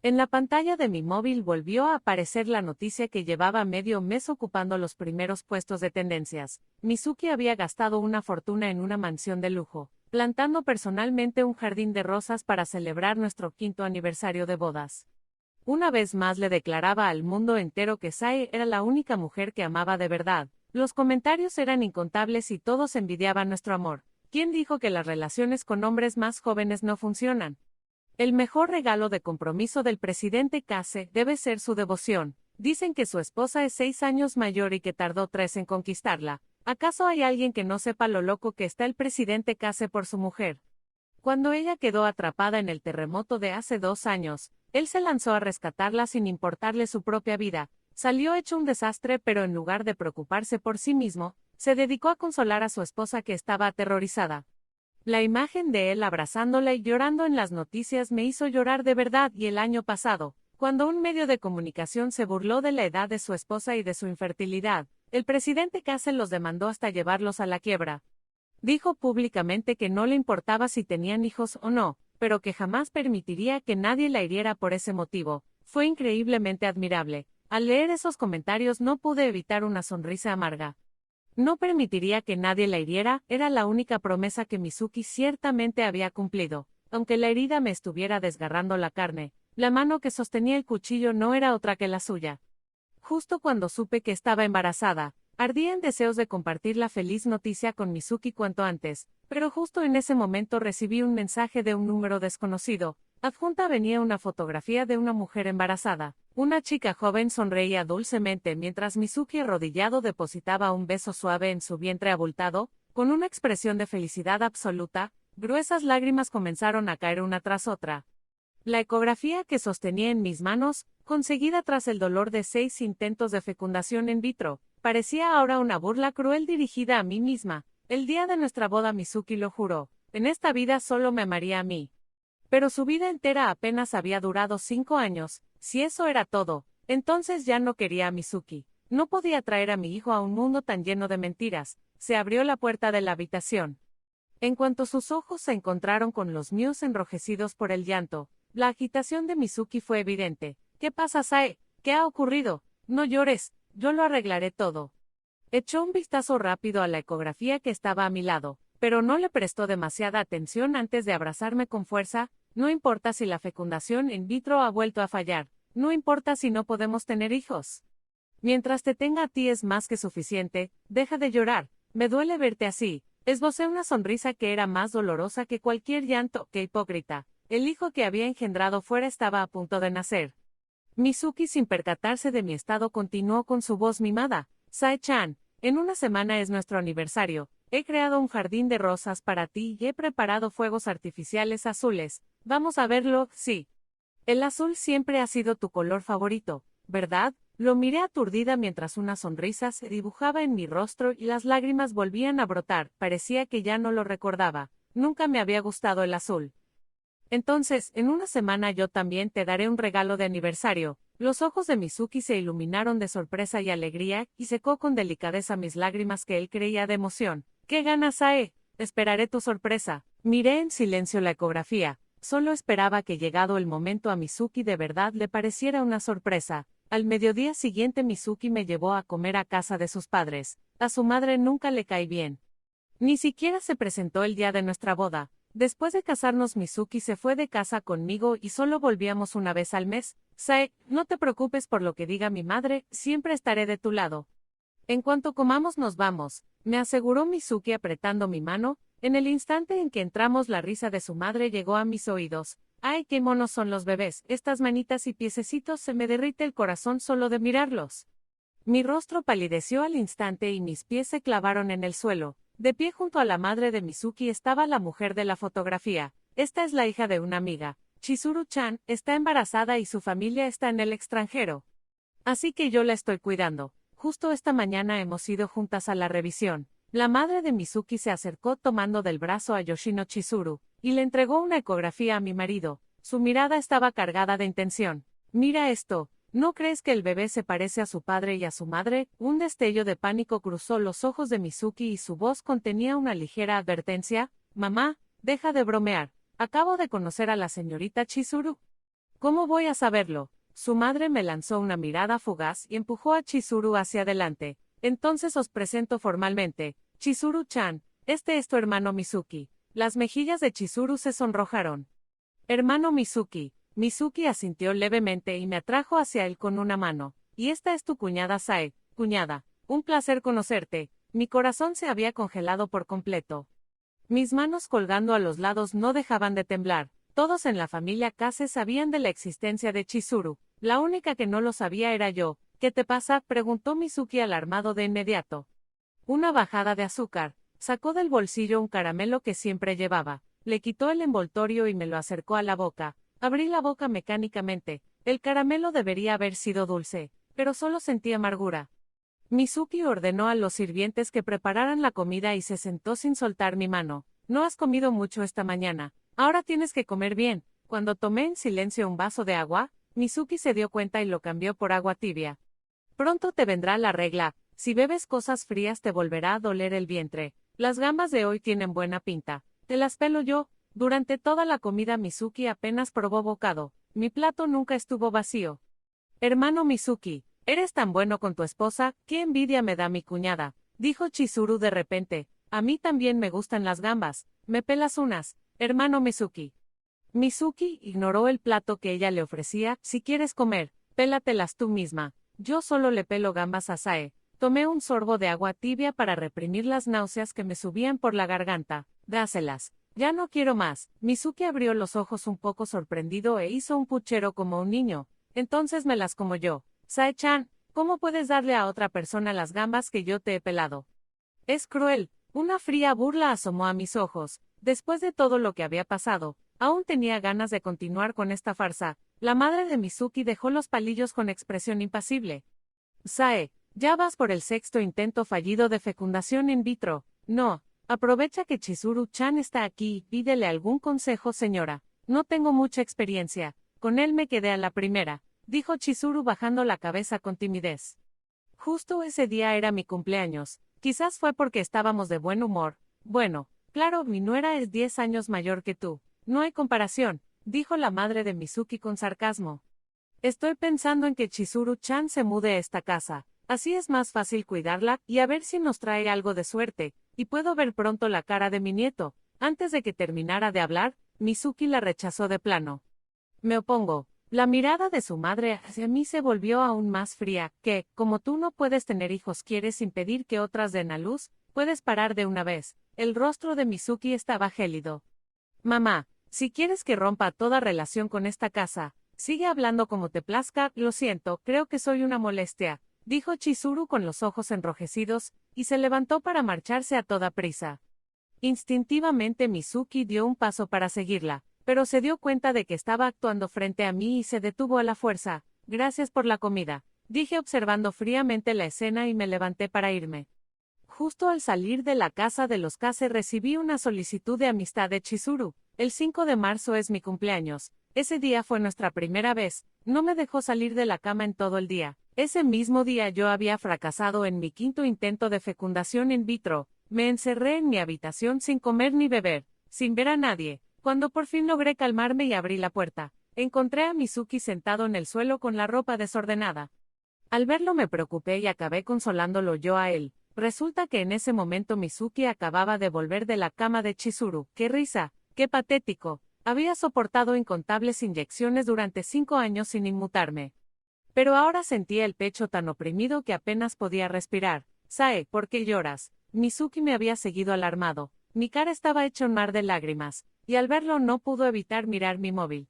En la pantalla de mi móvil volvió a aparecer la noticia que llevaba medio mes ocupando los primeros puestos de tendencias. Mizuki había gastado una fortuna en una mansión de lujo, plantando personalmente un jardín de rosas para celebrar nuestro 5º aniversario de bodas. Una vez más le declaraba al mundo entero que Sae era la única mujer que amaba de verdad. Los comentarios eran incontables y todos envidiaban nuestro amor. ¿Quién dijo que las relaciones con hombres más jóvenes no funcionan? El mejor regalo de compromiso del presidente Kase debe ser su devoción. Dicen que su esposa es 6 años mayor y que tardó 3 en conquistarla. ¿Acaso hay alguien que no sepa lo loco que está el presidente Kase por su mujer? Cuando ella quedó atrapada en el terremoto de hace 2 años, él se lanzó a rescatarla sin importarle su propia vida. Salió hecho un desastre, pero en lugar de preocuparse por sí mismo, se dedicó a consolar a su esposa que estaba aterrorizada. La imagen de él abrazándola y llorando en las noticias me hizo llorar de verdad. Y el año pasado, cuando un medio de comunicación se burló de la edad de su esposa y de su infertilidad, el presidente Kase los demandó hasta llevarlos a la quiebra. Dijo públicamente que no le importaba si tenían hijos o no, pero que jamás permitiría que nadie la hiriera por ese motivo. Fue increíblemente admirable. Al leer esos comentarios no pude evitar una sonrisa amarga. No permitiría que nadie la hiriera, era la única promesa que Mizuki ciertamente había cumplido. Aunque la herida me estuviera desgarrando la carne, la mano que sostenía el cuchillo no era otra que la suya. Justo cuando supe que estaba embarazada, ardía en deseos de compartir la feliz noticia con Mizuki cuanto antes, pero justo en ese momento recibí un mensaje de un número desconocido. Adjunta venía una fotografía de una mujer embarazada. Una chica joven sonreía dulcemente mientras Mizuki arrodillado depositaba un beso suave en su vientre abultado, con una expresión de felicidad absoluta. Gruesas lágrimas comenzaron a caer una tras otra. La ecografía que sostenía en mis manos, conseguida tras el dolor de 6 intentos de fecundación in vitro, parecía ahora una burla cruel dirigida a mí misma. El día de nuestra boda Mizuki lo juró, en esta vida solo me amaría a mí. Pero su vida entera apenas había durado 5 años, si eso era todo, entonces ya no quería a Mizuki. No podía traer a mi hijo a un mundo tan lleno de mentiras. Se abrió la puerta de la habitación. En cuanto sus ojos se encontraron con los míos enrojecidos por el llanto, la agitación de Mizuki fue evidente. ¿Qué pasa, Sae? ¿Qué ha ocurrido? No llores, yo lo arreglaré todo. Echó un vistazo rápido a la ecografía que estaba a mi lado, pero no le prestó demasiada atención antes de abrazarme con fuerza. No importa si la fecundación in vitro ha vuelto a fallar, no importa si no podemos tener hijos. Mientras te tenga a ti es más que suficiente, deja de llorar, me duele verte así. Esbocé una sonrisa que era más dolorosa que cualquier llanto. ¡Qué hipócrita! El hijo que había engendrado fuera estaba a punto de nacer. Mizuki, sin percatarse de mi estado, continuó con su voz mimada. Sae-chan, en una semana es nuestro aniversario. He creado un jardín de rosas para ti y he preparado fuegos artificiales azules. ¿Vamos a verlo? Sí. El azul siempre ha sido tu color favorito, ¿verdad? Lo miré aturdida mientras una sonrisa se dibujaba en mi rostro y las lágrimas volvían a brotar. Parecía que ya no lo recordaba. Nunca me había gustado el azul. Entonces, en una semana yo también te daré un regalo de aniversario. Los ojos de Mizuki se iluminaron de sorpresa y alegría, y secó con delicadeza mis lágrimas que él creía de emoción. ¿Qué ganas, Sae? Esperaré tu sorpresa. Miré en silencio la ecografía. Solo esperaba que llegado el momento a Mizuki de verdad le pareciera una sorpresa. Al mediodía siguiente Mizuki me llevó a comer a casa de sus padres. A su madre nunca le caí bien. Ni siquiera se presentó el día de nuestra boda. Después de casarnos Mizuki se fue de casa conmigo y solo volvíamos una vez al mes. Sae, no te preocupes por lo que diga mi madre, siempre estaré de tu lado. En cuanto comamos nos vamos, me aseguró Mizuki apretando mi mano. En el instante en que entramos la risa de su madre llegó a mis oídos. ¡Ay, qué monos son los bebés! Estas manitas y piececitos, se me derrite el corazón solo de mirarlos. Mi rostro palideció al instante y mis pies se clavaron en el suelo. De pie junto a la madre de Mizuki estaba la mujer de la fotografía. Esta es la hija de una amiga. Chizuru-chan está embarazada y su familia está en el extranjero. Así que yo la estoy cuidando. Justo esta mañana hemos ido juntas a la revisión. La madre de Mizuki se acercó tomando del brazo a Yoshino Chizuru, y le entregó una ecografía a mi marido. Su mirada estaba cargada de intención. Mira esto. ¿No crees que el bebé se parece a su padre y a su madre? Un destello de pánico cruzó los ojos de Mizuki y su voz contenía una ligera advertencia. Mamá, deja de bromear. Acabo de conocer a la señorita Chizuru. ¿Cómo voy a saberlo? Su madre me lanzó una mirada fugaz y empujó a Chizuru hacia adelante. Entonces os presento formalmente. Chizuru-chan, este es tu hermano Mizuki. Las mejillas de Chizuru se sonrojaron. Hermano Mizuki. Mizuki asintió levemente y me atrajo hacia él con una mano. Y esta es tu cuñada Sae. Cuñada, un placer conocerte. Mi corazón se había congelado por completo. Mis manos colgando a los lados no dejaban de temblar. Todos en la familia Kase sabían de la existencia de Chizuru. La única que no lo sabía era yo. ¿Qué te pasa?, preguntó Mizuki alarmado de inmediato. Una bajada de azúcar. Sacó del bolsillo un caramelo que siempre llevaba. Le quitó el envoltorio y me lo acercó a la boca. Abrí la boca mecánicamente. El caramelo debería haber sido dulce, pero solo sentí amargura. Mizuki ordenó a los sirvientes que prepararan la comida y se sentó sin soltar mi mano. No has comido mucho esta mañana. Ahora tienes que comer bien. Cuando tomé en silencio un vaso de agua, Mizuki se dio cuenta y lo cambió por agua tibia. Pronto te vendrá la regla. Si bebes cosas frías te volverá a doler el vientre. Las gambas de hoy tienen buena pinta. Te las pelo yo. Durante toda la comida Mizuki apenas probó bocado. Mi plato nunca estuvo vacío. Hermano Mizuki, eres tan bueno con tu esposa, qué envidia me da mi cuñada, dijo Chizuru de repente. A mí también me gustan las gambas. ¿Me pelas unas, hermano Mizuki? Mizuki ignoró el plato que ella le ofrecía. Si quieres comer, pélatelas tú misma. Yo solo le pelo gambas a Sae. Tomé un sorbo de agua tibia para reprimir las náuseas que me subían por la garganta. Dáselas. Ya no quiero más. Mizuki abrió los ojos un poco sorprendido e hizo un puchero como un niño. Entonces me las como yo. Sae-chan, ¿cómo puedes darle a otra persona las gambas que yo te he pelado? Es cruel. Una fría burla asomó a mis ojos. Después de todo lo que había pasado, aún tenía ganas de continuar con esta farsa. La madre de Mizuki dejó los palillos con expresión impasible. Sae, ya vas por el sexto intento fallido de fecundación in vitro. No, aprovecha que Chizuru-chan está aquí y pídele algún consejo, señora. No tengo mucha experiencia. Con él me quedé a la primera, dijo Chizuru bajando la cabeza con timidez. Justo ese día era mi cumpleaños. Quizás fue porque estábamos de buen humor. Bueno, claro, mi nuera es 10 años mayor que tú. No hay comparación, dijo la madre de Mizuki con sarcasmo. Estoy pensando en que Chizuru-chan se mude a esta casa. Así es más fácil cuidarla y a ver si nos trae algo de suerte, y puedo ver pronto la cara de mi nieto. Antes de que terminara de hablar, Mizuki la rechazó de plano. Me opongo. La mirada de su madre hacia mí se volvió aún más fría. Que, como tú no puedes tener hijos, quieres impedir que otras den a luz, puedes parar de una vez. El rostro de Mizuki estaba gélido. Mamá, si quieres que rompa toda relación con esta casa, sigue hablando como te plazca. Lo siento, creo que soy una molestia, dijo Chizuru con los ojos enrojecidos, y se levantó para marcharse a toda prisa. Instintivamente Mizuki dio un paso para seguirla, pero se dio cuenta de que estaba actuando frente a mí y se detuvo a la fuerza. Gracias por la comida, dije observando fríamente la escena y me levanté para irme. Justo al salir de la casa de los Kase recibí una solicitud de amistad de Chizuru. El 5 de marzo es mi cumpleaños. Ese día fue nuestra primera vez. No me dejó salir de la cama en todo el día. Ese mismo día yo había fracasado en mi quinto intento de fecundación in vitro. Me encerré en mi habitación sin comer ni beber, sin ver a nadie. Cuando por fin logré calmarme y abrí la puerta, encontré a Mizuki sentado en el suelo con la ropa desordenada. Al verlo me preocupé y acabé consolándolo yo a él. Resulta que en ese momento Mizuki acababa de volver de la cama de Chizuru. ¡Qué risa! ¡Qué patético! Había soportado incontables inyecciones durante 5 años sin inmutarme. Pero ahora sentía el pecho tan oprimido que apenas podía respirar. Sae, ¿por qué lloras? Mizuki me había seguido alarmado. Mi cara estaba hecha un mar de lágrimas, y al verlo no pudo evitar mirar mi móvil.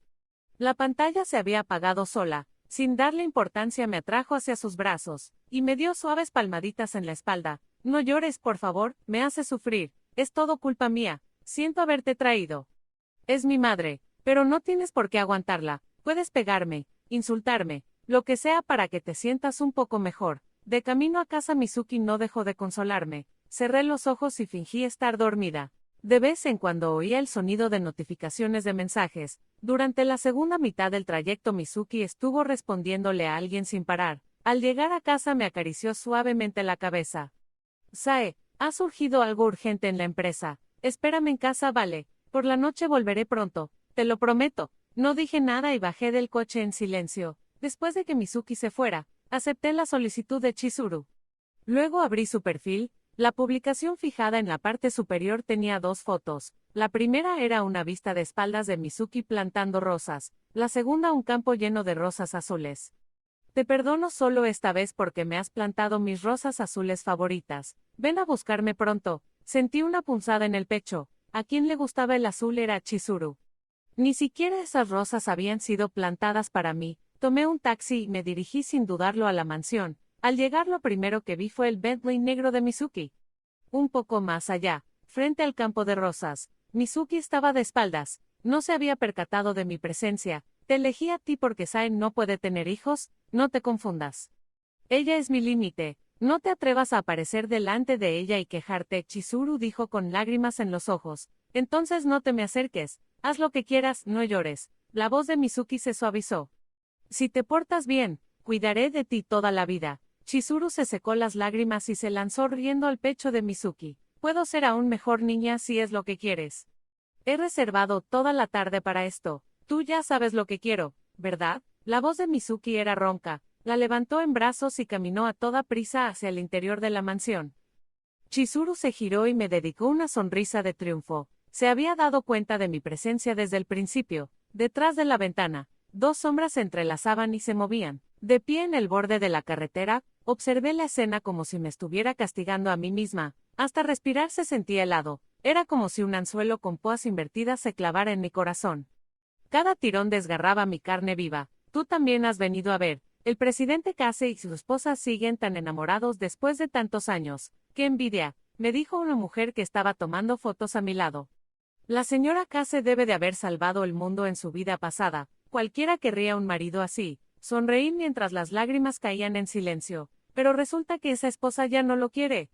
La pantalla se había apagado sola. Sin darle importancia me atrajo hacia sus brazos, y me dio suaves palmaditas en la espalda. No llores, por favor, me haces sufrir. Es todo culpa mía. Siento haberte traído. Es mi madre, pero no tienes por qué aguantarla. Puedes pegarme, insultarme, lo que sea para que te sientas un poco mejor. De camino a casa Mizuki no dejó de consolarme. Cerré los ojos y fingí estar dormida. De vez en cuando oía el sonido de notificaciones de mensajes. Durante la segunda mitad del trayecto Mizuki estuvo respondiéndole a alguien sin parar. Al llegar a casa me acarició suavemente la cabeza. Sae, ha surgido algo urgente en la empresa. Espérame en casa, vale. Por la noche volveré pronto, te lo prometo. No dije nada y bajé del coche en silencio. Después de que Mizuki se fuera, acepté la solicitud de Chizuru. Luego abrí su perfil. La publicación fijada en la parte superior tenía dos fotos. La primera era una vista de espaldas de Mizuki plantando rosas, la segunda un campo lleno de rosas azules. Te perdono solo esta vez porque me has plantado mis rosas azules favoritas. Ven a buscarme pronto. Sentí una punzada en el pecho. A quien le gustaba el azul era Chizuru. Ni siquiera esas rosas habían sido plantadas para mí. Tomé un taxi y me dirigí sin dudarlo a la mansión. Al llegar lo primero que vi fue el Bentley negro de Mizuki. Un poco más allá, frente al campo de rosas, Mizuki estaba de espaldas. No se había percatado de mi presencia. Te elegí a ti porque Sae no puede tener hijos, no te confundas. Ella es mi límite. No te atrevas a aparecer delante de ella y quejarte, Chizuru dijo con lágrimas en los ojos. Entonces no te me acerques. Haz lo que quieras, no llores. La voz de Mizuki se suavizó. Si te portas bien, cuidaré de ti toda la vida. Chizuru se secó las lágrimas y se lanzó riendo al pecho de Mizuki. Puedo ser aún mejor niña si es lo que quieres. He reservado toda la tarde para esto. Tú ya sabes lo que quiero, ¿verdad? La voz de Mizuki era ronca. La levantó en brazos y caminó a toda prisa hacia el interior de la mansión. Chizuru se giró y me dedicó una sonrisa de triunfo. Se había dado cuenta de mi presencia desde el principio. Detrás de la ventana, dos sombras se entrelazaban y se movían. De pie en el borde de la carretera, observé la escena como si me estuviera castigando a mí misma. Hasta respirar se sentía helado. Era como si un anzuelo con púas invertidas se clavara en mi corazón. Cada tirón desgarraba mi carne viva. Tú también has venido a ver. El presidente Case y su esposa siguen tan enamorados después de tantos años. ¡Qué envidia!, me dijo una mujer que estaba tomando fotos a mi lado. La señora Case debe de haber salvado el mundo en su vida pasada. Cualquiera querría un marido así. Sonreí mientras las lágrimas caían en silencio. Pero resulta que esa esposa ya no lo quiere.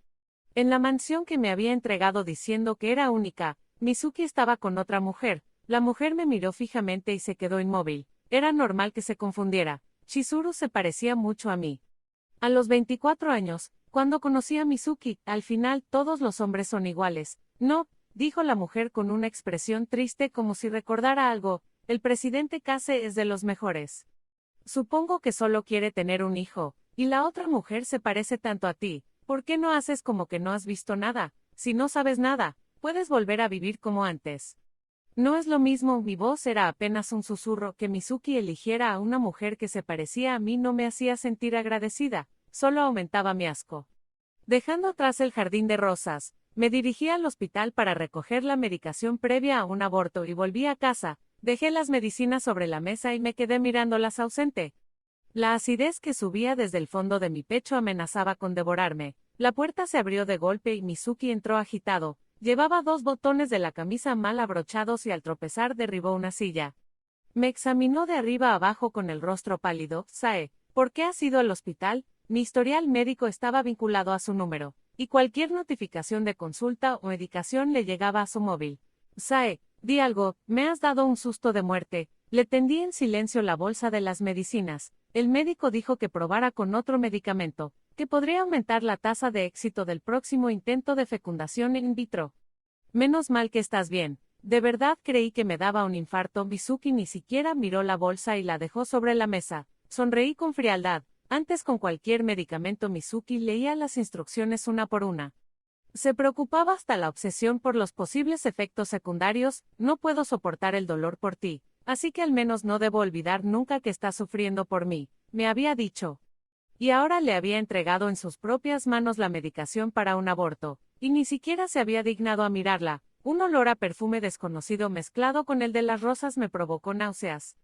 En la mansión que me había entregado diciendo que era única, Mizuki estaba con otra mujer. La mujer me miró fijamente y se quedó inmóvil. Era normal que se confundiera. Chizuru se parecía mucho a mí. A los 24 años, cuando conocí a Mizuki, al final todos los hombres son iguales. No, dijo la mujer con una expresión triste como si recordara algo, el presidente Case es de los mejores. Supongo que solo quiere tener un hijo, y la otra mujer se parece tanto a ti. ¿Por qué no haces como que no has visto nada? Si no sabes nada, puedes volver a vivir como antes. No es lo mismo, mi voz era apenas un susurro. Que Mizuki eligiera a una mujer que se parecía a mí no me hacía sentir agradecida, solo aumentaba mi asco. Dejando atrás el jardín de rosas, me dirigí al hospital para recoger la medicación previa a un aborto y volví a casa. Dejé las medicinas sobre la mesa y me quedé mirándolas ausente. La acidez que subía desde el fondo de mi pecho amenazaba con devorarme. La puerta se abrió de golpe y Mizuki entró agitado. Llevaba dos botones de la camisa mal abrochados y al tropezar derribó una silla. Me examinó de arriba a abajo con el rostro pálido. Sae, ¿por qué has ido al hospital? Mi historial médico estaba vinculado a su número, y cualquier notificación de consulta o medicación le llegaba a su móvil. Sae, di algo, me has dado un susto de muerte. Le tendí en silencio la bolsa de las medicinas. El médico dijo que probara con otro medicamento, que podría aumentar la tasa de éxito del próximo intento de fecundación in vitro. Menos mal que estás bien. De verdad creí que me daba un infarto. Mizuki ni siquiera miró la bolsa y la dejó sobre la mesa. Sonreí con frialdad. Antes con cualquier medicamento Mizuki leía las instrucciones una por una. Se preocupaba hasta la obsesión por los posibles efectos secundarios. No puedo soportar el dolor por ti, así que al menos no debo olvidar nunca que estás sufriendo por mí, me había dicho. Y ahora le había entregado en sus propias manos la medicación para un aborto, y ni siquiera se había dignado a mirarla. Un olor a perfume desconocido mezclado con el de las rosas me provocó náuseas.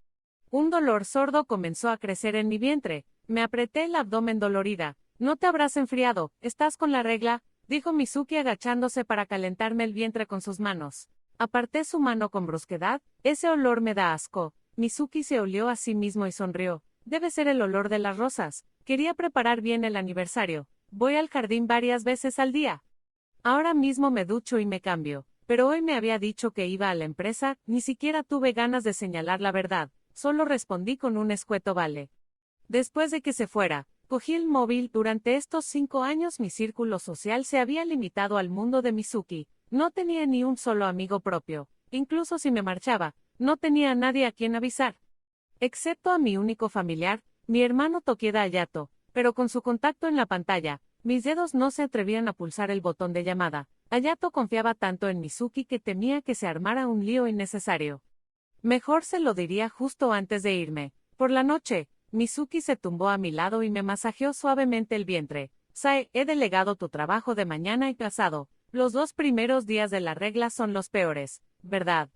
Un dolor sordo comenzó a crecer en mi vientre. Me apreté el abdomen dolorida. No te habrás enfriado, ¿estás con la regla?, dijo Mizuki agachándose para calentarme el vientre con sus manos. Aparté su mano con brusquedad. Ese olor me da asco. Mizuki se olió a sí mismo y sonrió. Debe ser el olor de las rosas. Quería preparar bien el aniversario. Voy al jardín varias veces al día. Ahora mismo me ducho y me cambio. Pero hoy me había dicho que iba a la empresa. Ni siquiera tuve ganas de señalar la verdad. Solo respondí con un escueto vale. Después de que se fuera, cogí el móvil. Durante estos 5 años mi círculo social se había limitado al mundo de Mizuki. No tenía ni un solo amigo propio. Incluso si me marchaba, No tenía a nadie a quien avisar. Excepto a mi único familiar, mi hermano Tokieda Hayato, pero con su contacto en la pantalla, mis dedos no se atrevían a pulsar el botón de llamada. Hayato confiaba tanto en Mizuki que temía que se armara un lío innecesario. Mejor se lo diría justo antes de irme. Por la noche, Mizuki se tumbó a mi lado y me masajeó suavemente el vientre. Sae, he delegado tu trabajo de mañana y pasado. Los 2 primeros días de la regla son los peores, ¿verdad?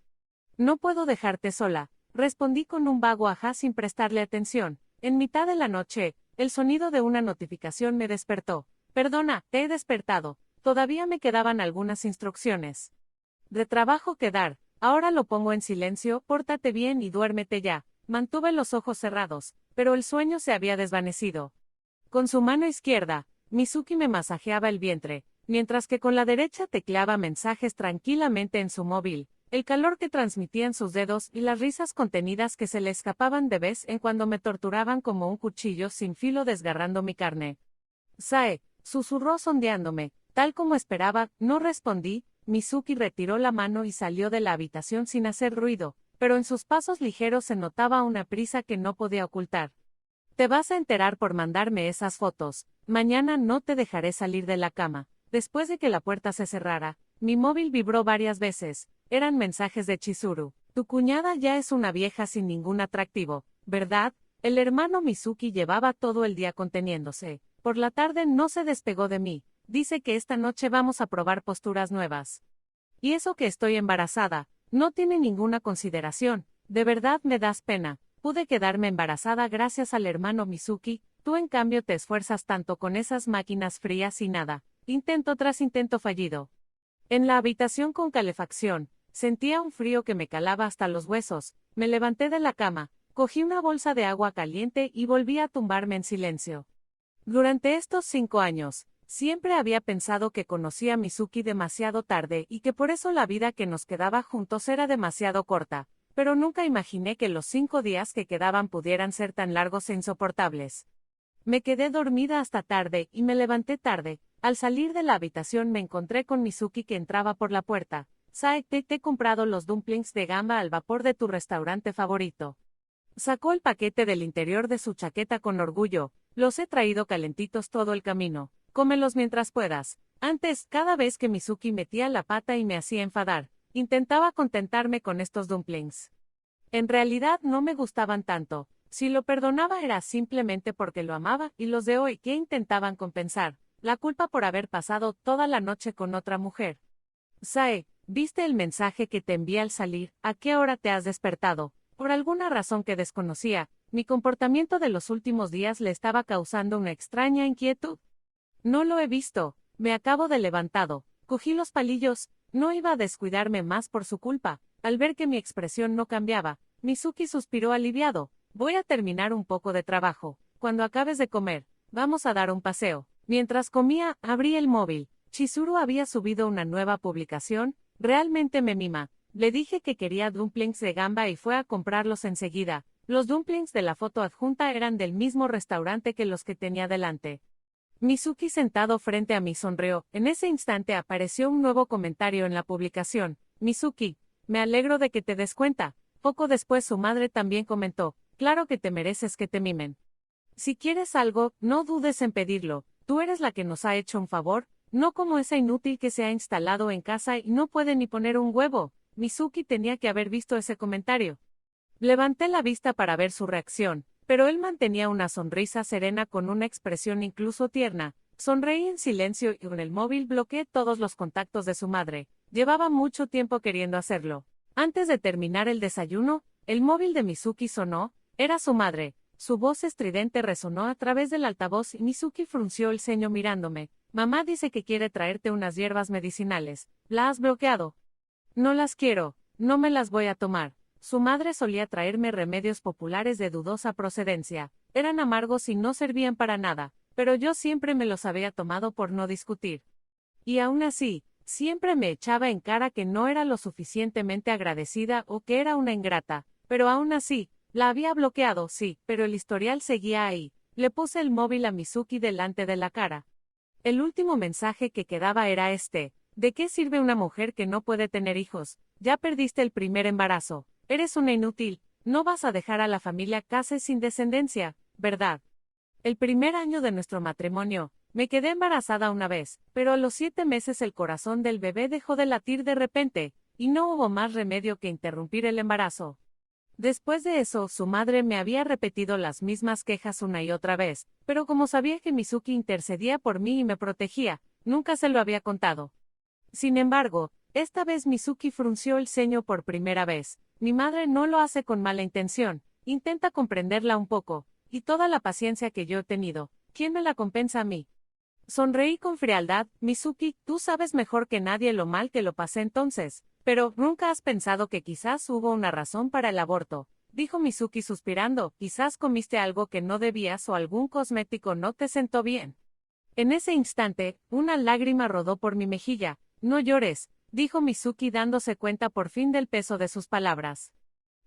No puedo dejarte sola, respondí con un vago ajá sin prestarle atención. En mitad de la noche, el sonido de una notificación me despertó. Perdona, te he despertado. Todavía me quedaban algunas instrucciones de trabajo que dar. Ahora lo pongo en silencio, pórtate bien y duérmete ya. Mantuve los ojos cerrados, pero el sueño se había desvanecido. Con su mano izquierda, Mizuki me masajeaba el vientre, mientras que con la derecha tecleaba mensajes tranquilamente en su móvil. El calor que transmitían sus dedos y las risas contenidas que se le escapaban de vez en cuando me torturaban como un cuchillo sin filo desgarrando mi carne. Sae, susurró sondeándome, tal como esperaba, no respondí. Mizuki retiró la mano y salió de la habitación sin hacer ruido, pero en sus pasos ligeros se notaba una prisa que no podía ocultar. Te vas a enterar por mandarme esas fotos. Mañana no te dejaré salir de la cama. Después de que la puerta se cerrara, mi móvil vibró varias veces. Eran mensajes de Chizuru. Tu cuñada ya es una vieja sin ningún atractivo, ¿verdad? El hermano Mizuki llevaba todo el día conteniéndose. Por la tarde no se despegó de mí. Dice que esta noche vamos a probar posturas nuevas. Y eso que estoy embarazada, no tiene ninguna consideración. De verdad me das pena. Pude quedarme embarazada gracias al hermano Mizuki, tú en cambio te esfuerzas tanto con esas máquinas frías y nada. Intento tras intento fallido. En la habitación con calefacción, sentía un frío que me calaba hasta los huesos. Me levanté de la cama, cogí una bolsa de agua caliente y volví a tumbarme en silencio. Durante estos 5 años, siempre había pensado que conocí a Mizuki demasiado tarde y que por eso la vida que nos quedaba juntos era demasiado corta, pero nunca imaginé que los 5 días que quedaban pudieran ser tan largos e insoportables. Me quedé dormida hasta tarde y me levanté tarde. Al salir de la habitación me encontré con Mizuki que entraba por la puerta. Sae, te he comprado los dumplings de gamba al vapor de tu restaurante favorito. Sacó el paquete del interior de su chaqueta con orgullo. Los he traído calentitos todo el camino. Cómelos mientras puedas. Antes, cada vez que Mizuki metía la pata y me hacía enfadar, intentaba contentarme con estos dumplings. En realidad no me gustaban tanto. Si lo perdonaba era simplemente porque lo amaba y los de hoy que intentaban compensar la culpa por haber pasado toda la noche con otra mujer. Sae, ¿viste el mensaje que te envié al salir? ¿A qué hora te has despertado? Por alguna razón que desconocía, mi comportamiento de los últimos días le estaba causando una extraña inquietud. No lo he visto, me acabo de levantado, cogí los palillos, no iba a descuidarme más por su culpa. Al ver que mi expresión no cambiaba, Mizuki suspiró aliviado. Voy a terminar un poco de trabajo. Cuando acabes de comer, vamos a dar un paseo. Mientras comía, abrí el móvil. Chizuru había subido una nueva publicación. Realmente me mima. Le dije que quería dumplings de gamba y fue a comprarlos enseguida. Los dumplings de la foto adjunta eran del mismo restaurante que los que tenía delante. Mizuki sentado frente a mí sonrió. En ese instante apareció un nuevo comentario en la publicación. Mizuki, me alegro de que te des cuenta. Poco después su madre también comentó, claro que te mereces que te mimen. Si quieres algo, no dudes en pedirlo. Tú eres la que nos ha hecho un favor, no como esa inútil que se ha instalado en casa y no puede ni poner un huevo. Mizuki tenía que haber visto ese comentario. Levanté la vista para ver su reacción, pero él mantenía una sonrisa serena con una expresión incluso tierna. Sonreí en silencio y con el móvil bloqueé todos los contactos de su madre. Llevaba mucho tiempo queriendo hacerlo. Antes de terminar el desayuno, el móvil de Mizuki sonó. Era su madre. Su voz estridente resonó a través del altavoz y Mizuki frunció el ceño mirándome. Mamá dice que quiere traerte unas hierbas medicinales. ¿La has bloqueado? No las quiero. No me las voy a tomar. Su madre solía traerme remedios populares de dudosa procedencia. Eran amargos y no servían para nada, pero yo siempre me los había tomado por no discutir. Y aún así, siempre me echaba en cara que no era lo suficientemente agradecida o que era una ingrata, pero aún así, la había bloqueado, sí, pero el historial seguía ahí. Le puse el móvil a Mizuki delante de la cara. El último mensaje que quedaba era este. ¿De qué sirve una mujer que no puede tener hijos? Ya perdiste el primer embarazo. eres una inútil, no vas a dejar a la familia Case sin descendencia, ¿verdad? El primer año de nuestro matrimonio, me quedé embarazada una vez, pero a los 7 meses el corazón del bebé dejó de latir de repente, y no hubo más remedio que interrumpir el embarazo. Después de eso, su madre me había repetido las mismas quejas una y otra vez, pero como sabía que Mizuki intercedía por mí y me protegía, nunca se lo había contado. Sin embargo, esta vez Mizuki frunció el ceño por primera vez. Mi madre no lo hace con mala intención, intenta comprenderla un poco, y toda la paciencia que yo he tenido, ¿quién me la compensa a mí? Sonreí con frialdad. Mizuki, tú sabes mejor que nadie lo mal que lo pasé entonces, pero ¿nunca has pensado que quizás hubo una razón para el aborto? Dijo Mizuki suspirando, quizás comiste algo que no debías o algún cosmético no te sentó bien. En ese instante, una lágrima rodó por mi mejilla. No llores, dijo Mizuki dándose cuenta por fin del peso de sus palabras.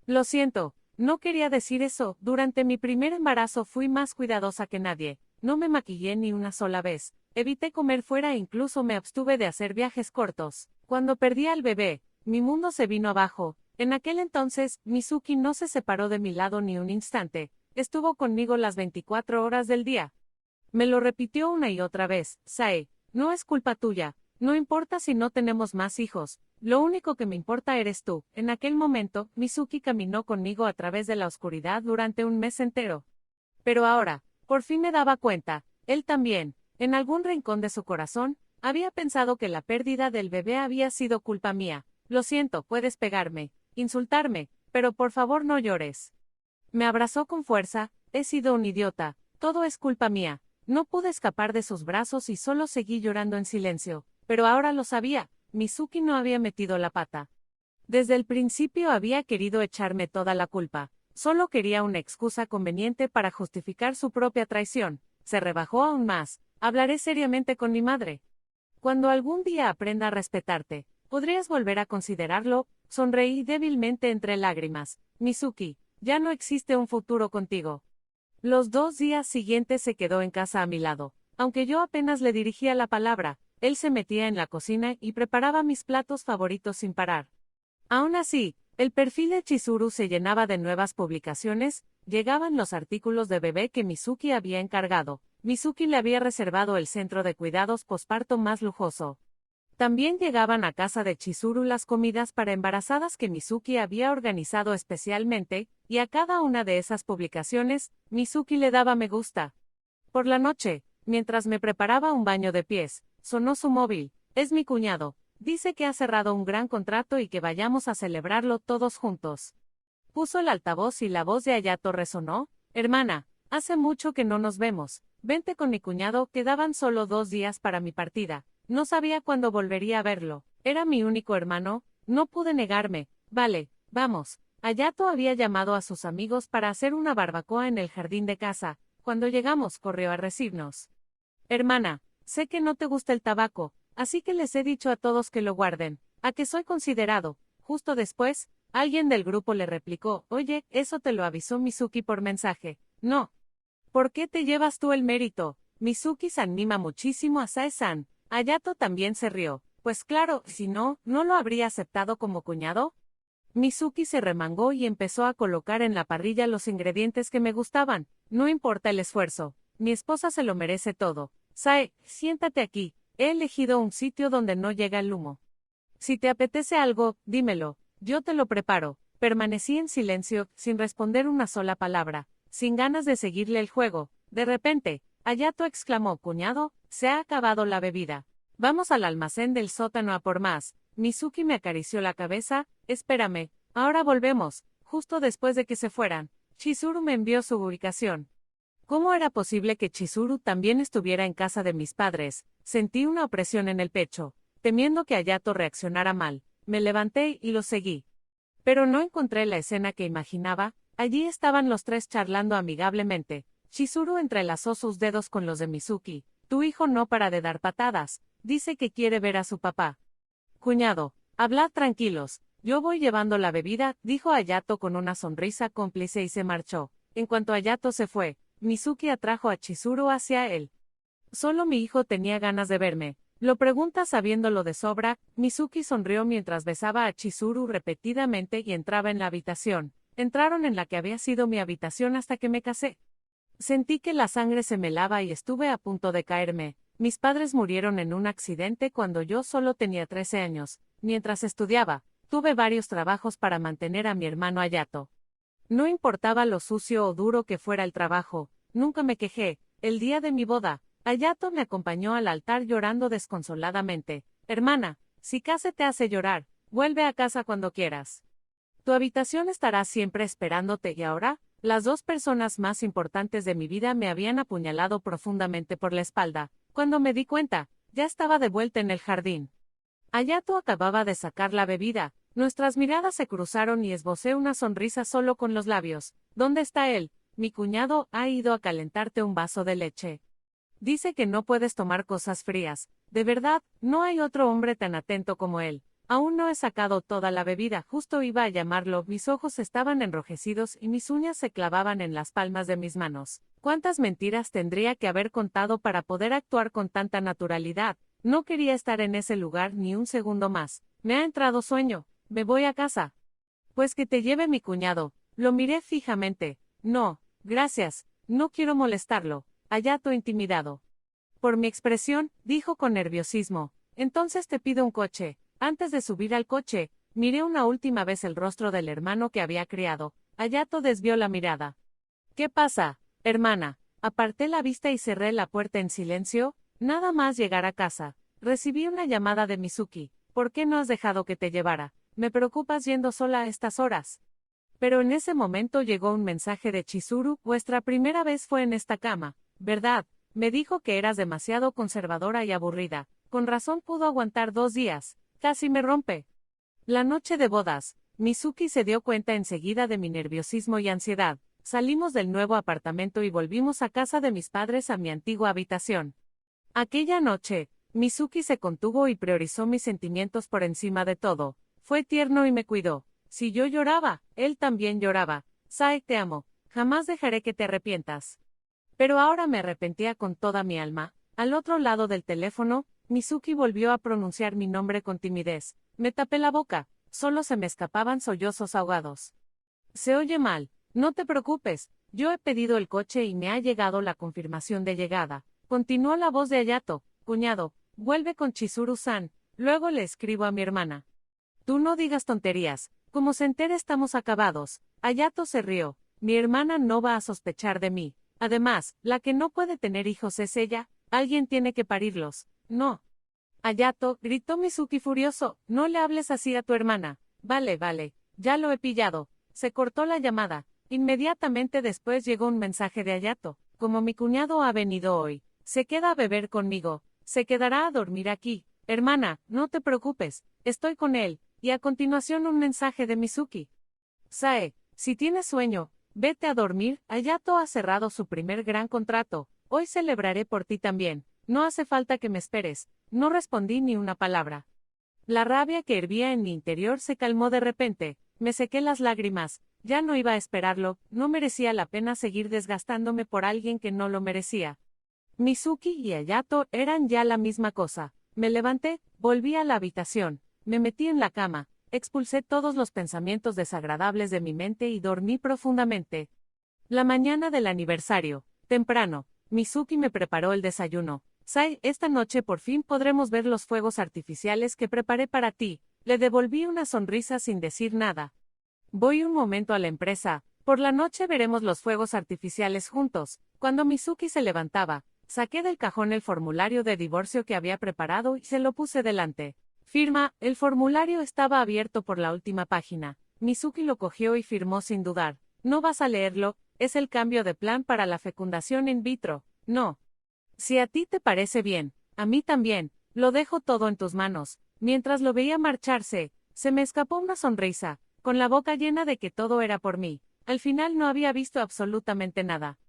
Lo siento, no quería decir eso. Durante mi primer embarazo fui más cuidadosa que nadie. No me maquillé ni una sola vez. Evité comer fuera e incluso me abstuve de hacer viajes cortos. Cuando perdí al bebé, mi mundo se vino abajo. En aquel entonces, Mizuki no se separó de mi lado ni un instante. Estuvo conmigo las 24 horas del día. Me lo repitió una y otra vez. Sae, no es culpa tuya. No importa si no tenemos más hijos. Lo único que me importa eres tú. En aquel momento, Mizuki caminó conmigo a través de la oscuridad durante un mes entero. Pero ahora, por fin me daba cuenta, él también, en algún rincón de su corazón, había pensado que la pérdida del bebé había sido culpa mía. Lo siento, puedes pegarme, insultarme, pero por favor no llores. Me abrazó con fuerza. He sido un idiota, todo es culpa mía. No pude escapar de sus brazos y solo seguí llorando en silencio, pero ahora lo sabía, Mizuki no había metido la pata. Desde el principio había querido echarme toda la culpa. Solo quería una excusa conveniente para justificar su propia traición. Se rebajó aún más. Hablaré seriamente con mi madre. Cuando algún día aprenda a respetarte, ¿podrías volver a considerarlo? Sonreí débilmente entre lágrimas. Mizuki, ya no existe un futuro contigo. Los 2 días siguientes se quedó en casa a mi lado. Aunque yo apenas le dirigía la palabra, él se metía en la cocina y preparaba mis platos favoritos sin parar. Aún así, el perfil de Chizuru se llenaba de nuevas publicaciones, llegaban los artículos de bebé que Mizuki había encargado. Mizuki le había reservado el centro de cuidados posparto más lujoso. También llegaban a casa de Chizuru las comidas para embarazadas que Mizuki había organizado especialmente, y a cada una de esas publicaciones, Mizuki le daba me gusta. Por la noche, mientras me preparaba un baño de pies, sonó su móvil. Es mi cuñado. Dice que ha cerrado un gran contrato y que vayamos a celebrarlo todos juntos. Puso el altavoz y la voz de Hayato resonó. Hermana, hace mucho que no nos vemos. Vente con mi cuñado, quedaban solo 2 días para mi partida. No sabía cuándo volvería a verlo. Era mi único hermano, no pude negarme. Vale, vamos. Hayato había llamado a sus amigos para hacer una barbacoa en el jardín de casa. Cuando llegamos, corrió a recibirnos. Hermana, sé que no te gusta el tabaco, así que les he dicho a todos que lo guarden. A que soy considerado. Justo después, alguien del grupo le replicó, oye, eso te lo avisó Mizuki por mensaje. No. ¿Por qué te llevas tú el mérito? Mizuki-san anima muchísimo a Sae-san. Hayato también se rió. Pues claro, si no, ¿no lo habría aceptado como cuñado? Mizuki se remangó y empezó a colocar en la parrilla los ingredientes que me gustaban. No importa el esfuerzo. Mi esposa se lo merece todo. Sae, siéntate aquí. He elegido un sitio donde no llega el humo. Si te apetece algo, dímelo. Yo te lo preparo. Permanecí en silencio, sin responder una sola palabra, sin ganas de seguirle el juego. De repente, Hayato exclamó, cuñado, se ha acabado la bebida. Vamos al almacén del sótano a por más. Mizuki me acarició la cabeza. Espérame, ahora volvemos. Justo después de que se fueran, Chizuru me envió su ubicación. ¿Cómo era posible que Chizuru también estuviera en casa de mis padres? Sentí una opresión en el pecho. Temiendo que Hayato reaccionara mal, me levanté y lo seguí. Pero no encontré la escena que imaginaba. Allí estaban los tres charlando amigablemente. Chizuru entrelazó sus dedos con los de Mizuki. Tu hijo no para de dar patadas. Dice que quiere ver a su papá. Cuñado, hablad tranquilos. Yo voy llevando la bebida, dijo Hayato con una sonrisa cómplice y se marchó. En cuanto Hayato se fue, Mizuki atrajo a Chizuru hacia él. Solo mi hijo tenía ganas de verme. Lo preguntas sabiéndolo de sobra. Mizuki sonrió mientras besaba a Chizuru repetidamente y entraba en la habitación. Entraron en la que había sido mi habitación hasta que me casé. Sentí que la sangre se me helaba y estuve a punto de caerme. Mis padres murieron en un accidente cuando yo solo tenía 13 años. Mientras estudiaba, tuve varios trabajos para mantener a mi hermano Hayato. No importaba lo sucio o duro que fuera el trabajo, nunca me quejé. El día de mi boda, Hayato me acompañó al altar llorando desconsoladamente. Hermana, si Kase te hace llorar, vuelve a casa cuando quieras. Tu habitación estará siempre esperándote y ahora, las dos personas más importantes de mi vida me habían apuñalado profundamente por la espalda. Cuando me di cuenta, ya estaba de vuelta en el jardín. Hayato acababa de sacar la bebida. Nuestras miradas se cruzaron y esbocé una sonrisa solo con los labios. ¿Dónde está él? Mi cuñado ha ido a calentarte un vaso de leche. Dice que no puedes tomar cosas frías. De verdad, no hay otro hombre tan atento como él. Aún no he sacado toda la bebida, justo iba a llamarlo, mis ojos estaban enrojecidos y mis uñas se clavaban en las palmas de mis manos. ¿Cuántas mentiras tendría que haber contado para poder actuar con tanta naturalidad? No quería estar en ese lugar ni un segundo más. Me ha entrado sueño. Me voy a casa. Pues que te lleve mi cuñado. Lo miré fijamente. No, gracias, no quiero molestarlo. Hayato intimidado por mi expresión, dijo con nerviosismo. Entonces te pido un coche. Antes de subir al coche, miré una última vez el rostro del hermano que había criado. Hayato desvió la mirada. ¿Qué pasa, hermana? Aparté la vista y cerré la puerta en silencio. Nada más llegar a casa. Recibí una llamada de Mizuki. ¿Por qué no has dejado que te llevara? Me preocupas yendo sola a estas horas. Pero en ese momento llegó un mensaje de Chizuru. Vuestra primera vez fue en esta cama, ¿verdad? Me dijo que eras demasiado conservadora y aburrida. Con razón pudo aguantar 2 días. Casi me rompe. La noche de bodas, Mizuki se dio cuenta enseguida de mi nerviosismo y ansiedad. Salimos del nuevo apartamento y volvimos a casa de mis padres a mi antigua habitación. Aquella noche, Mizuki se contuvo y priorizó mis sentimientos por encima de todo. Fue tierno y me cuidó. Si yo lloraba, él también lloraba. Sae, te amo. Jamás dejaré que te arrepientas. Pero ahora me arrepentía con toda mi alma. Al otro lado del teléfono, Mizuki volvió a pronunciar mi nombre con timidez. Me tapé la boca, solo se me escapaban sollozos ahogados. Se oye mal, no te preocupes, yo he pedido el coche y me ha llegado la confirmación de llegada. Continuó la voz de Hayato. Cuñado, vuelve con Chizuru-san, luego le escribo a mi hermana. Tú no digas tonterías, como se entere estamos acabados. Hayato se rió. Mi hermana no va a sospechar de mí. Además, la que no puede tener hijos es ella, alguien tiene que parirlos. No. Hayato, gritó Mizuki furioso, no le hables así a tu hermana. Vale, ya lo he pillado. Se cortó la llamada. Inmediatamente después llegó un mensaje de Hayato. Como mi cuñado ha venido hoy, se queda a beber conmigo. Se quedará a dormir aquí. Hermana, no te preocupes, estoy con él. Y a continuación un mensaje de Mizuki. Sae, si tienes sueño, vete a dormir. Hayato ha cerrado su primer gran contrato. Hoy celebraré por ti también. No hace falta que me esperes. No respondí ni una palabra. La rabia que hervía en mi interior se calmó de repente. Me sequé las lágrimas. Ya no iba a esperarlo. No merecía la pena seguir desgastándome por alguien que no lo merecía. Mizuki y Hayato eran ya la misma cosa. Me levanté, volví a la habitación. Me metí en la cama, expulsé todos los pensamientos desagradables de mi mente y dormí profundamente. La mañana del aniversario, temprano, Mizuki me preparó el desayuno. Sae, esta noche por fin podremos ver los fuegos artificiales que preparé para ti. Le devolví una sonrisa sin decir nada. Voy un momento a la empresa. Por la noche veremos los fuegos artificiales juntos. Cuando Mizuki se levantaba, saqué del cajón el formulario de divorcio que había preparado y se lo puse delante. Firma, el formulario estaba abierto por la última página. Mizuki lo cogió y firmó sin dudar. No vas a leerlo, es el cambio de plan para la fecundación in vitro. No. Si a ti te parece bien, a mí también, lo dejo todo en tus manos. Mientras lo veía marcharse, se me escapó una sonrisa, con la boca llena de que todo era por mí. Al final no había visto absolutamente nada.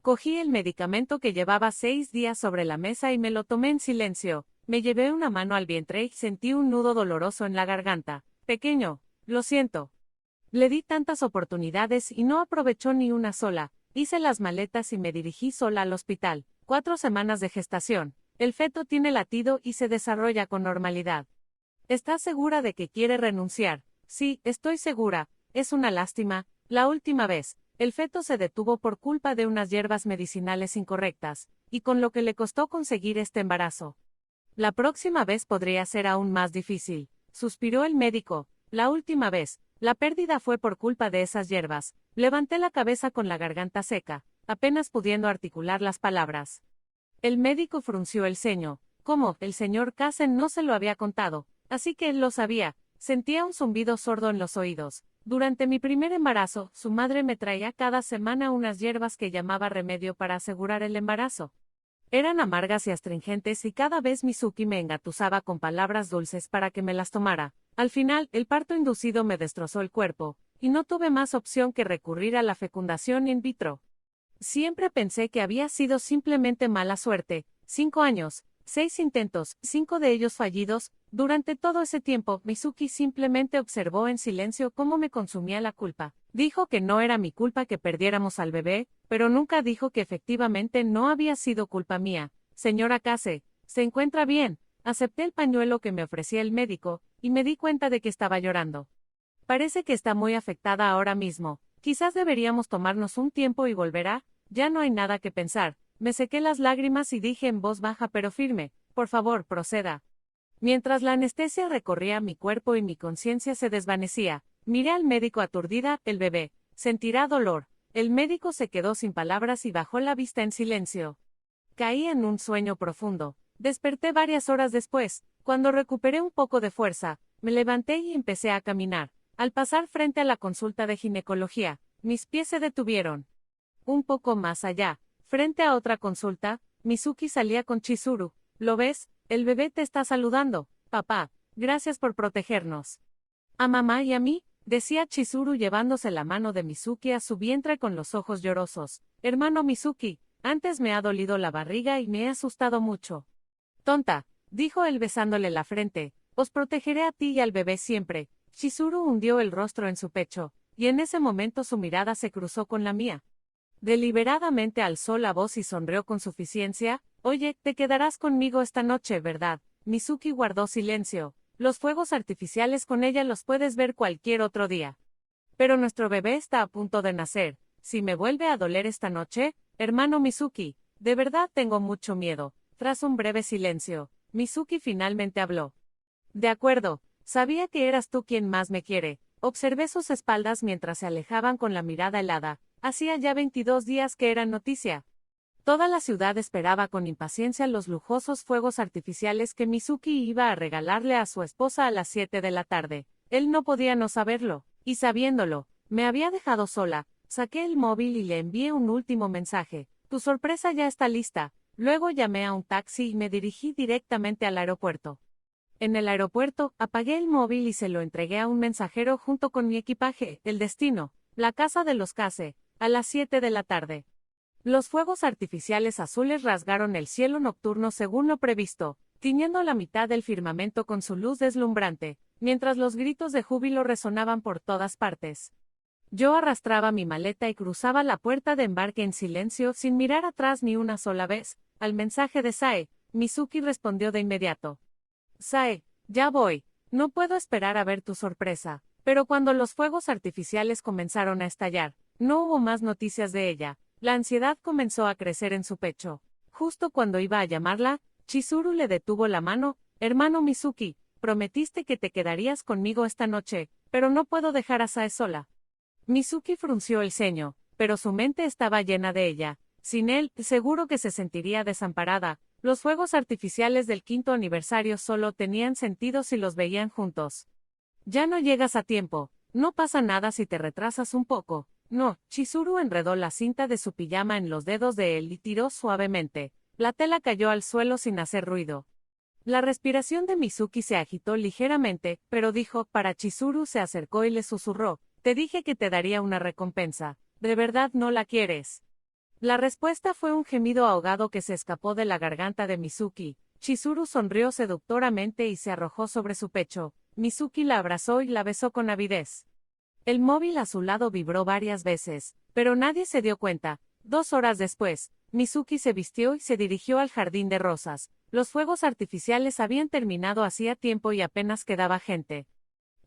Cogí el medicamento que llevaba 6 días sobre la mesa y me lo tomé en silencio. Me llevé una mano al vientre y sentí un nudo doloroso en la garganta. Pequeño, lo siento. Le di tantas oportunidades y no aprovechó ni una sola. Hice las maletas y me dirigí sola al hospital. 4 semanas de gestación. El feto tiene latido y se desarrolla con normalidad. ¿Estás segura de que quiere renunciar? Sí, estoy segura. Es una lástima. La última vez, el feto se detuvo por culpa de unas hierbas medicinales incorrectas, y con lo que le costó conseguir este embarazo. La próxima vez podría ser aún más difícil, suspiró el médico. La última vez, la pérdida fue por culpa de esas hierbas. Levanté la cabeza con la garganta seca, apenas pudiendo articular las palabras. El médico frunció el ceño. ¿Cómo? El señor Cassen no se lo había contado, así que él lo sabía. Sentía un zumbido sordo en los oídos. Durante mi primer embarazo, su madre me traía cada semana unas hierbas que llamaba remedio para asegurar el embarazo. Eran amargas y astringentes y cada vez Mizuki me engatusaba con palabras dulces para que me las tomara. Al final, el parto inducido me destrozó el cuerpo, y no tuve más opción que recurrir a la fecundación in vitro. Siempre pensé que había sido simplemente mala suerte. 5 años, 6 intentos, 5 de ellos fallidos. Durante todo ese tiempo, Mizuki simplemente observó en silencio cómo me consumía la culpa. Dijo que no era mi culpa que perdiéramos al bebé, pero nunca dijo que efectivamente no había sido culpa mía. Señora Case, ¿se encuentra bien? Acepté el pañuelo que me ofrecía el médico, y me di cuenta de que estaba llorando. Parece que está muy afectada ahora mismo. Quizás deberíamos tomarnos un tiempo y volverá. Ya no hay nada que pensar. Me sequé las lágrimas y dije en voz baja pero firme, por favor, proceda. Mientras la anestesia recorría mi cuerpo y mi conciencia se desvanecía, miré al médico aturdida. El bebé sentirá dolor. El médico se quedó sin palabras y bajó la vista en silencio. Caí en un sueño profundo. Desperté varias horas después. Cuando recuperé un poco de fuerza, me levanté y empecé a caminar. Al pasar frente a la consulta de ginecología, mis pies se detuvieron. Un poco más allá, frente a otra consulta, Mizuki salía con Chizuru. ¿Lo ves? El bebé te está saludando, papá. Gracias por protegernos. ¿A mamá y a mí? Decía Chizuru llevándose la mano de Mizuki a su vientre con los ojos llorosos. Hermano Mizuki, antes me ha dolido la barriga y me he asustado mucho. Tonta, dijo él besándole la frente. Os protegeré a ti y al bebé siempre. Chizuru hundió el rostro en su pecho, y en ese momento su mirada se cruzó con la mía. Deliberadamente alzó la voz y sonrió con suficiencia. Oye, te quedarás conmigo esta noche, ¿verdad? Mizuki guardó silencio. Los fuegos artificiales con ella los puedes ver cualquier otro día. Pero nuestro bebé está a punto de nacer. Si me vuelve a doler esta noche, hermano Mizuki, de verdad tengo mucho miedo. Tras un breve silencio, Mizuki finalmente habló. De acuerdo, sabía que eras tú quien más me quiere. Observé sus espaldas mientras se alejaban con la mirada helada. Hacía ya 22 días que eran noticia. Toda la ciudad esperaba con impaciencia los lujosos fuegos artificiales que Mizuki iba a regalarle a su esposa a las 7 de la tarde. Él no podía no saberlo, y sabiéndolo, me había dejado sola. Saqué el móvil y le envié un último mensaje. Tu sorpresa ya está lista. Luego llamé a un taxi y me dirigí directamente al aeropuerto. En el aeropuerto, apagué el móvil y se lo entregué a un mensajero junto con mi equipaje. El destino, la casa de los Case, a las 7 de la tarde. Los fuegos artificiales azules rasgaron el cielo nocturno según lo previsto, tiñendo la mitad del firmamento con su luz deslumbrante, mientras los gritos de júbilo resonaban por todas partes. Yo arrastraba mi maleta y cruzaba la puerta de embarque en silencio sin mirar atrás ni una sola vez. Al mensaje de Sae, Mizuki respondió de inmediato. Sae, ya voy, no puedo esperar a ver tu sorpresa. Pero cuando los fuegos artificiales comenzaron a estallar, no hubo más noticias de ella. La ansiedad comenzó a crecer en su pecho. Justo cuando iba a llamarla, Chizuru le detuvo la mano. Hermano Mizuki, prometiste que te quedarías conmigo esta noche, pero no puedo dejar a Sae sola. Mizuki frunció el ceño, pero su mente estaba llena de ella. Sin él, seguro que se sentiría desamparada. Los fuegos artificiales del 5º aniversario solo tenían sentido si los veían juntos. Ya no llegas a tiempo. No pasa nada si te retrasas un poco. No, Chizuru enredó la cinta de su pijama en los dedos de él y tiró suavemente. La tela cayó al suelo sin hacer ruido. La respiración de Mizuki se agitó ligeramente, pero dijo, para Chizuru se acercó y le susurró, te dije que te daría una recompensa. ¿De verdad no la quieres? La respuesta fue un gemido ahogado que se escapó de la garganta de Mizuki. Chizuru sonrió seductoramente y se arrojó sobre su pecho. Mizuki la abrazó y la besó con avidez. El móvil a su lado vibró varias veces, pero nadie se dio cuenta. 2 horas después, Mizuki se vistió y se dirigió al jardín de rosas. Los fuegos artificiales habían terminado hacía tiempo y apenas quedaba gente.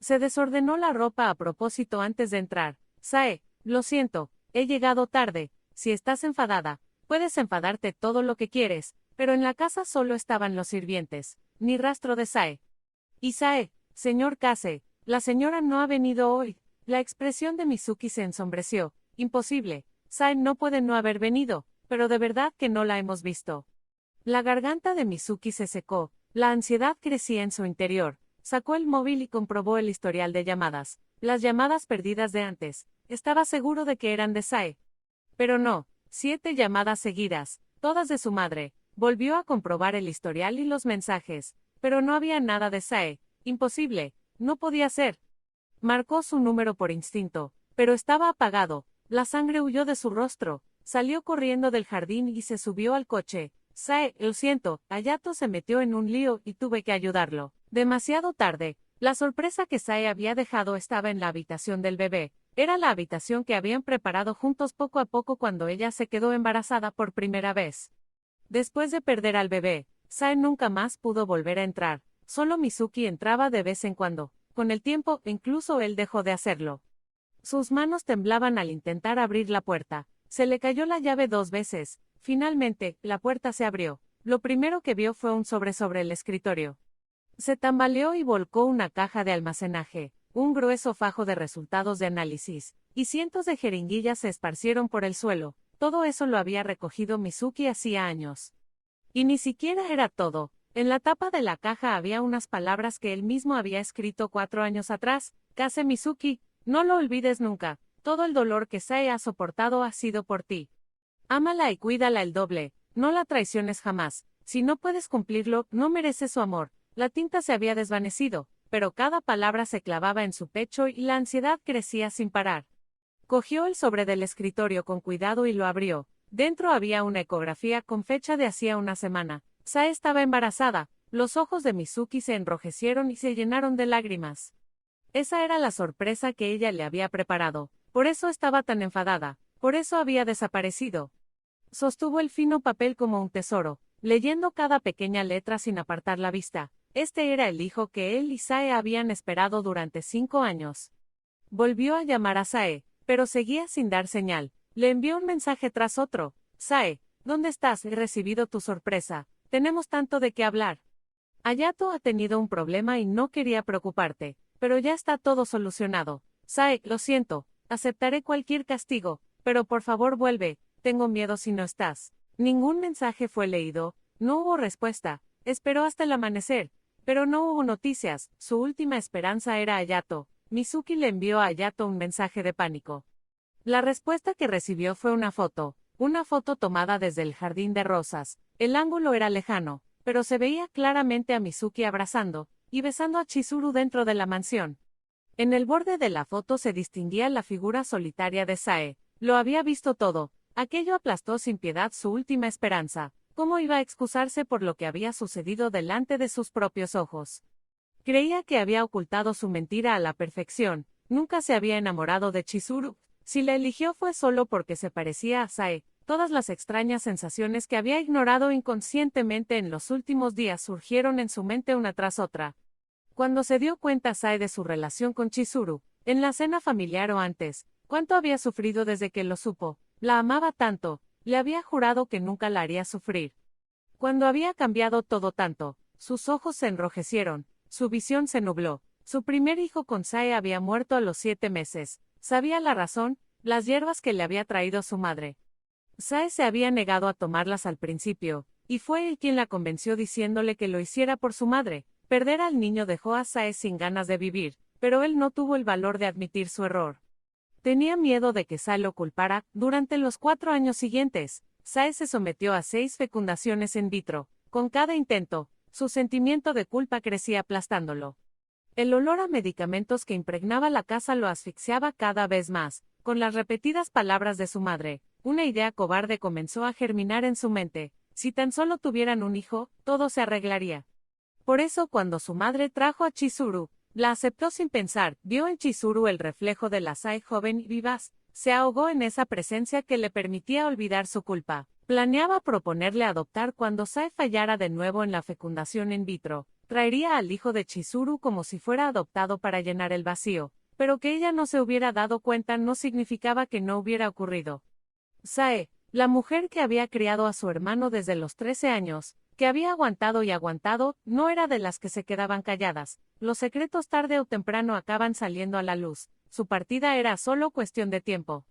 Se desordenó la ropa a propósito antes de entrar. Sae, lo siento, he llegado tarde. Si estás enfadada, puedes enfadarte todo lo que quieres, pero en la casa solo estaban los sirvientes, ni rastro de Sae. Y Sae, señor Kase, la señora no ha venido hoy. La expresión de Mizuki se ensombreció. Imposible, Sae no puede no haber venido, pero de verdad que no la hemos visto. La garganta de Mizuki se secó, la ansiedad crecía en su interior. Sacó el móvil y comprobó el historial de llamadas, las llamadas perdidas de antes. Estaba seguro de que eran de Sae. Pero no, 7 llamadas seguidas, todas de su madre. Volvió a comprobar el historial y los mensajes, pero no había nada de Sae. Imposible, no podía ser. Marcó su número por instinto, pero estaba apagado. La sangre huyó de su rostro. Salió corriendo del jardín y se subió al coche. Sae, lo siento, Hayato se metió en un lío y tuve que ayudarlo. Demasiado tarde. La sorpresa que Sae había dejado estaba en la habitación del bebé. Era la habitación que habían preparado juntos poco a poco cuando ella se quedó embarazada por primera vez. Después de perder al bebé, Sae nunca más pudo volver a entrar. Solo Mizuki entraba de vez en cuando. Con el tiempo, incluso él dejó de hacerlo. Sus manos temblaban al intentar abrir la puerta. Se le cayó la llave 2 veces. Finalmente, la puerta se abrió. Lo primero que vio fue un sobre el escritorio. Se tambaleó y volcó una caja de almacenaje, un grueso fajo de resultados de análisis, y cientos de jeringuillas se esparcieron por el suelo. Todo eso lo había recogido Mizuki hacía años. Y ni siquiera era todo. En la tapa de la caja había unas palabras que él mismo había escrito 4 años atrás. Kase Mizuki, no lo olvides nunca. Todo el dolor que Sae ha soportado ha sido por ti. Ámala y cuídala el doble. No la traiciones jamás. Si no puedes cumplirlo, no mereces su amor. La tinta se había desvanecido, pero cada palabra se clavaba en su pecho y la ansiedad crecía sin parar. Cogió el sobre del escritorio con cuidado y lo abrió. Dentro había una ecografía con fecha de hacía una semana. Sae estaba embarazada. Los ojos de Mizuki se enrojecieron y se llenaron de lágrimas. Esa era la sorpresa que ella le había preparado. Por eso estaba tan enfadada. Por eso había desaparecido. Sostuvo el fino papel como un tesoro, leyendo cada pequeña letra sin apartar la vista. Este era el hijo que él y Sae habían esperado durante 5 años. Volvió a llamar a Sae, pero seguía sin dar señal. Le envió un mensaje tras otro. Sae, ¿dónde estás? He recibido tu sorpresa. Tenemos tanto de qué hablar. Hayato ha tenido un problema y no quería preocuparte, pero ya está todo solucionado. Sae, lo siento, aceptaré cualquier castigo, pero por favor vuelve, tengo miedo si no estás. Ningún mensaje fue leído, no hubo respuesta, esperó hasta el amanecer, pero no hubo noticias. Su última esperanza era Hayato. Mizuki le envió a Hayato un mensaje de pánico. La respuesta que recibió fue una foto tomada desde el jardín de rosas. El ángulo era lejano, pero se veía claramente a Mizuki abrazando y besando a Chizuru dentro de la mansión. En el borde de la foto se distinguía la figura solitaria de Sae. Lo había visto todo. Aquello aplastó sin piedad su última esperanza. ¿Cómo iba a excusarse por lo que había sucedido delante de sus propios ojos? Creía que había ocultado su mentira a la perfección. Nunca se había enamorado de Chizuru. Si la eligió fue solo porque se parecía a Sae. Todas las extrañas sensaciones que había ignorado inconscientemente en los últimos días surgieron en su mente una tras otra. Cuando se dio cuenta Sae de su relación con Chizuru, en la cena familiar o antes, cuánto había sufrido desde que lo supo, la amaba tanto, le había jurado que nunca la haría sufrir. Cuando había cambiado todo tanto, sus ojos se enrojecieron, su visión se nubló. Su primer hijo con Sae había muerto a los 7 meses. Sabía la razón, las hierbas que le había traído su madre. Sae se había negado a tomarlas al principio, y fue él quien la convenció diciéndole que lo hiciera por su madre. Perder al niño dejó a Sae sin ganas de vivir, pero él no tuvo el valor de admitir su error. Tenía miedo de que Sae lo culpara. Durante los 4 años siguientes, Sae se sometió a 6 fecundaciones in vitro. Con cada intento, su sentimiento de culpa crecía aplastándolo. El olor a medicamentos que impregnaba la casa lo asfixiaba cada vez más. Con las repetidas palabras de su madre, una idea cobarde comenzó a germinar en su mente. Si tan solo tuvieran un hijo, todo se arreglaría. Por eso cuando su madre trajo a Chizuru, la aceptó sin pensar. Vio en Chizuru el reflejo de la Sae joven y vivaz. Se ahogó en esa presencia que le permitía olvidar su culpa. Planeaba proponerle adoptar cuando Sae fallara de nuevo en la fecundación in vitro. Traería al hijo de Chizuru como si fuera adoptado para llenar el vacío, pero que ella no se hubiera dado cuenta no significaba que no hubiera ocurrido. Sae, la mujer que había criado a su hermano desde los 13 años, que había aguantado y aguantado, no era de las que se quedaban calladas. Los secretos tarde o temprano acaban saliendo a la luz. Su partida era solo cuestión de tiempo.